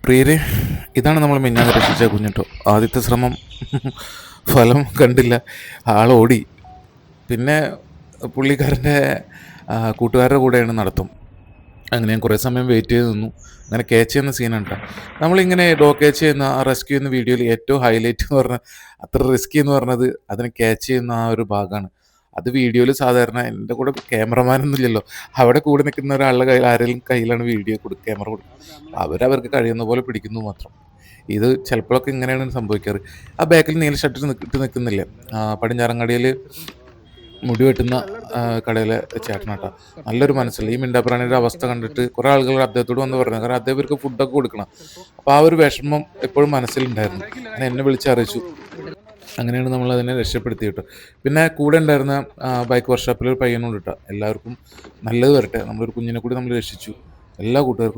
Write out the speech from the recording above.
പ്രിയരെ, ഇതാണ് നമ്മൾ മിഞ്ഞാന്ന് രക്ഷിച്ച കുഞ്ഞുട്ടോ. ആദ്യത്തെ ശ്രമം ഫലം കണ്ടില്ല, ആളോടി. പിന്നെ പുള്ളിക്കാരൻ്റെ കൂട്ടുകാരുടെ കൂടെയാണ് നടത്തും. അങ്ങനെ ഞാൻ കുറേ സമയം വെയിറ്റ് ചെയ്ത് നിന്നു. അങ്ങനെ ക്യാച്ച് ചെയ്യുന്ന സീനാണ് കേട്ടോ. നമ്മളിങ്ങനെ ക്യാച്ച് ചെയ്യുന്ന ആ റെസ്ക്യൂ ചെയ്യുന്ന വീഡിയോയിൽ ഏറ്റവും ഹൈലൈറ്റ് എന്ന് പറഞ്ഞാൽ, അത്ര റിസ്കി എന്ന് പറഞ്ഞത് അതിനെ ക്യാച്ച് ചെയ്യുന്ന ആ ഒരു ഭാഗമാണ്. അത് വീഡിയോയിൽ സാധാരണ എൻ്റെ കൂടെ ക്യാമറമാനൊന്നും ഇല്ലല്ലോ. അവിടെ കൂടെ നിൽക്കുന്ന ഒരാളുടെ കയ്യിൽ ആരെങ്കിലും കയ്യിലാണ് ക്യാമറ കൊടുക്കുക. അവരവർക്ക് കഴിയുന്ന പോലെ പിടിക്കുന്നു മാത്രം. ഇത് ചിലപ്പോഴൊക്കെ ഇങ്ങനെയാണ് സംഭവിക്കാറ്. ആ ബാക്കിൽ നീല ഷർട്ടിൽ ഇട്ട് നിൽക്കുന്നില്ലേ, പടിഞ്ഞാറങ്ങാടിയിൽ മുടി വെട്ടുന്ന കടയിലെ ചേട്ടനാട്ടാ. നല്ലൊരു മനസ്സില്ല. ഈ മിണ്ടാപ്രാണിയുടെ അവസ്ഥ കണ്ടിട്ട് കുറേ ആളുകൾ അദ്ദേഹത്തോട് വന്ന് പറഞ്ഞു. കാരണം അദ്ദേഹം ഇവർക്ക് ഫുഡൊക്കെ കൊടുക്കണം. അപ്പോൾ ആ ഒരു വിഷമം എപ്പോഴും മനസ്സിലുണ്ടായിരുന്നു. അങ്ങനെ എന്നെ വിളിച്ചറിയിച്ചു. അങ്ങനെയാണ് നമ്മൾ അതിനെ രക്ഷപ്പെടുത്തി കേട്ടോ. പിന്നെ കൂടെ ഉണ്ടായിരുന്ന ബൈക്ക് വർക്ക്ഷോപ്പിൽ ഒരു പയ്യനോട് കേട്ടോ, എല്ലാവർക്കും നല്ലത് വരട്ടെ, നമ്മളൊരു കുഞ്ഞിനെ കൂടി നമ്മൾ രക്ഷിച്ചു. എല്ലാ കൂട്ടുകാർക്കും